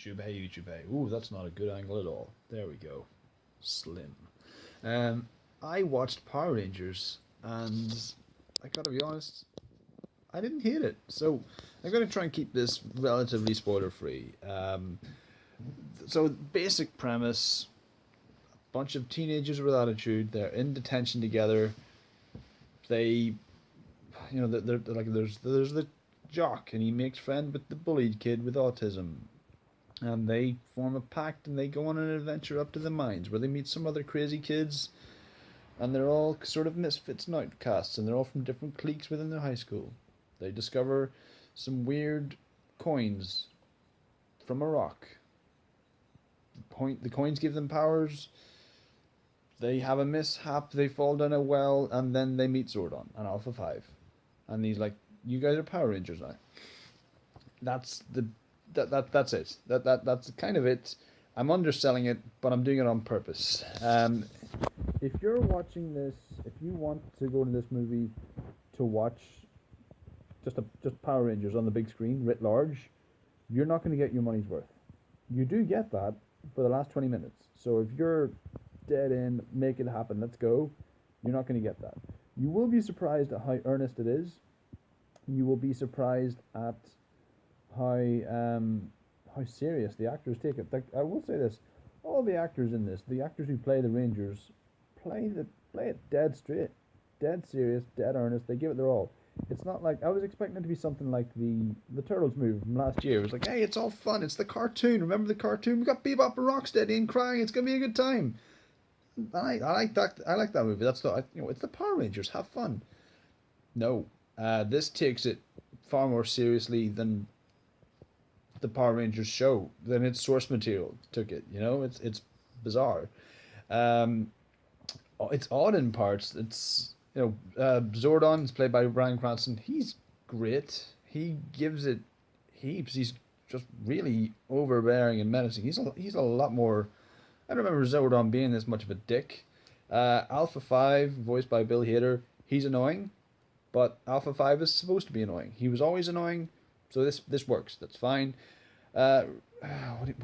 YouTube, hey. Ooh, that's not a good angle at all. There we go. Slim. I watched Power Rangers, and I gotta be honest, I didn't hate it. So I'm gonna try and keep this relatively spoiler free. So basic premise: bunch of teenagers with attitude. They're in detention together. They, they're like there's the jock, and he makes friends with the bullied kid with autism, and they form a pact and they go on an adventure up to the mines where they meet some other crazy kids, and they're all sort of misfits and outcasts, and they're all from different cliques within their high school. They discover some weird coins from a rock. The coins give them powers. They have a mishap, they fall down a well, and then they meet Zordon and Alpha 5. And he's like, "You guys are Power Rangers now." That's the that's it. That's kind of it. I'm underselling it, but I'm doing it on purpose. If you're watching this, if you want to go to this movie to watch just Power Rangers on the big screen, writ large, you're not going to get your money's worth. You do get that for the last 20 minutes. So if you're dead in, make it happen, let's go, you're not going to get that. You will be surprised at how earnest it is. You will be surprised at how serious the actors take it. Like, I will say this: all the actors in this, the actors who play the Rangers, play it dead straight, dead serious, dead earnest. They give it their all. It's not like I was expecting it to be something like the Turtles movie from last year. It was like, hey, it's all fun. It's the cartoon. Remember the cartoon? We got Bebop and Rocksteady and crying. It's gonna be a good time. I like that. I like that movie. That's not, it's the Power Rangers. Have fun. No, this takes it far more seriously than the Power Rangers show, than its source material took it. It's bizarre. Um, it's odd in parts. It's Zordon is played by Bryan Cranston. He's great. He gives it heaps. He's just really overbearing and menacing. He's a lot more. I don't remember Zordon being this much of a dick. Alpha 5, voiced by Bill Hader, he's annoying, but Alpha 5 is supposed to be annoying. He was always annoying, so this works. That's fine. What,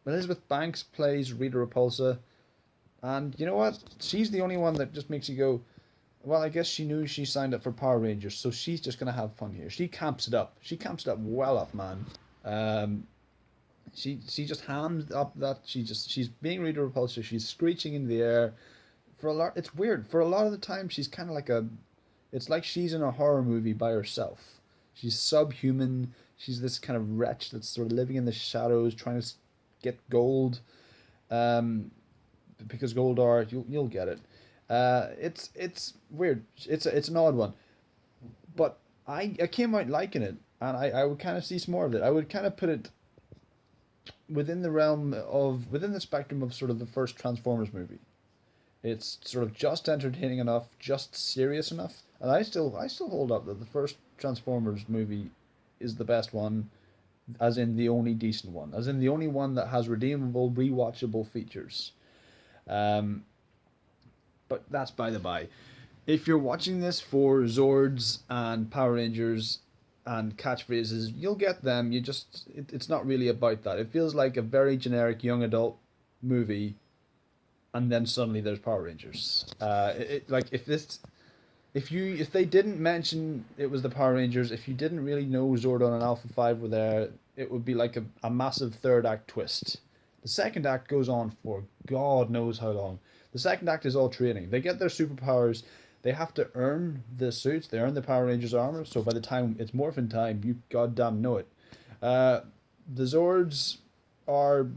Elizabeth Banks plays Rita Repulsa, and you know what? She's the only one that just makes you go, well, I guess she knew she signed up for Power Rangers, so she's just gonna have fun here. She camps it up. She camps it up well up, man. She just hams up that she's being Rita Repulsa. She's screeching in the air. For a lot, it's weird. For a lot of the time, she's kind of like it's like she's in a horror movie by herself. She's subhuman. She's this kind of wretch that's sort of living in the shadows, trying to get gold. Um, because Goldar, you'll get it. It's weird. It's an odd one, but I came out liking it, and I would kind of see some more of it. I would kind of put it within the spectrum of sort of the first Transformers movie. It's sort of just entertaining enough, just serious enough, and I still hold up that the first Transformers movie is the best one, as in the only decent one, as in the only one that has redeemable, rewatchable features. Um, but that's by the by. If you're watching this for Zords and Power Rangers and catchphrases, you'll get them. It's not really about that. It feels like a very generic young adult movie, and then suddenly there's Power Rangers. Like if they didn't mention it was the Power Rangers, if you didn't really know Zordon and Alpha 5 were there, it would be like a massive third act twist. The second act goes on for God knows how long. The second act is all training. They get their superpowers. They have to earn the suits. They earn the Power Rangers armor. So by the time it's morphin time, you goddamn know it. The Zords are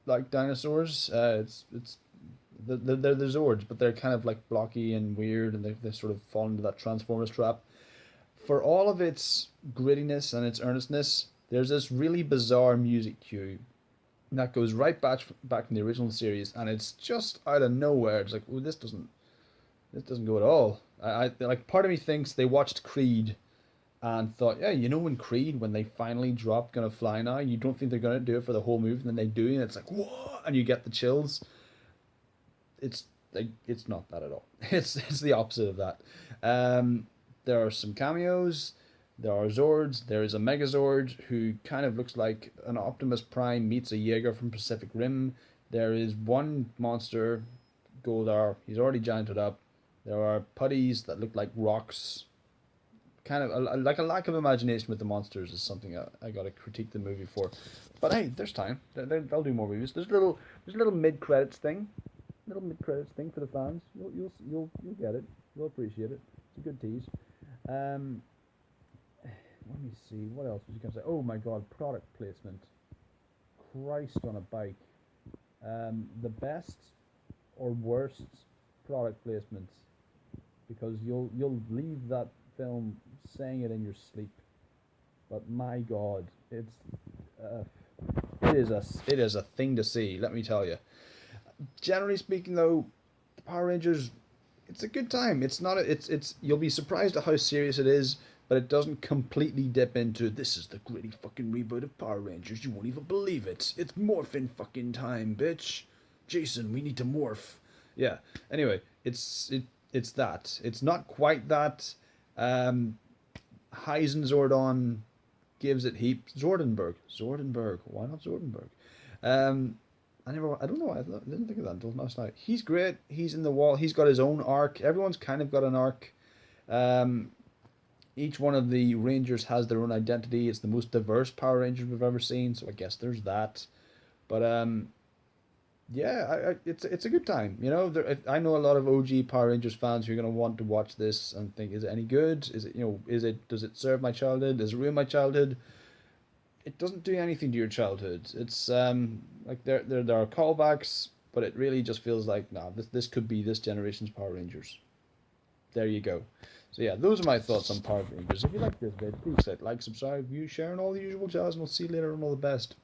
like dinosaurs. They're the Zords, but they're kind of like blocky and weird, and they sort of fall into that Transformers trap. For all of its grittiness and its earnestness, there's this really bizarre music cue that goes right back in the original series, and it's just out of nowhere. It's like, oh, this doesn't go at all. I like, part of me thinks they watched Creed and thought, yeah, when Creed, when they finally drop Gonna Fly Now, you don't think they're gonna do it for the whole movie, and then they do, and it's like, what? And you get the chills. It's like, it's not that at all. It's the opposite of that. There are some cameos. There are Zords. There is a Megazord who kind of looks like an Optimus Prime meets a Jaeger from Pacific Rim. There is one monster, Goldar. He's already gianted up. There are putties that look like rocks. Kind of like a lack of imagination with the monsters is something I got to critique the movie for. But hey, there's time. They'll do more reviews. There's a little mid credits thing, for the fans. You'll get it. You'll appreciate it. It's a good tease. Um, Let me see. What else was you gonna say? Oh my God, product placement. Christ on a bike. The best or worst product placements, because you'll leave that film saying it in your sleep. But my God, uh, it is a thing to see. Let me tell you. Generally speaking, though, the Power Rangers, it's a good time. It's not a, it's you'll be surprised at how serious it is, but it doesn't completely dip into this is the gritty fucking reboot of Power Rangers. You won't even believe it. It's morphin' fucking time, bitch. Jason, we need to morph. Yeah. Anyway, it's that. It's not quite that. Um, Heisen Zordon gives it heap. Zordenberg. Why not Zordenberg? Um, I don't know. I didn't think of that until last night. He's great. He's in the wall. He's got his own arc. Everyone's kind of got an arc. Um, each one of the Rangers has their own identity. It's the most diverse Power Rangers we've ever seen. So I guess there's that. But yeah, it's a good time. You know, I know a lot of OG Power Rangers fans who are gonna want to watch this and think, is it any good? Is it does it serve my childhood? Does it ruin my childhood? It doesn't do anything to your childhood. It's like there are callbacks, but it really just feels like nah, this could be this generation's Power Rangers. There you go. So yeah, those are my thoughts on Power Rangers. If you like this vid, please hit like, subscribe, view, share, and all the usual jazz, and we'll see you later on. All the best.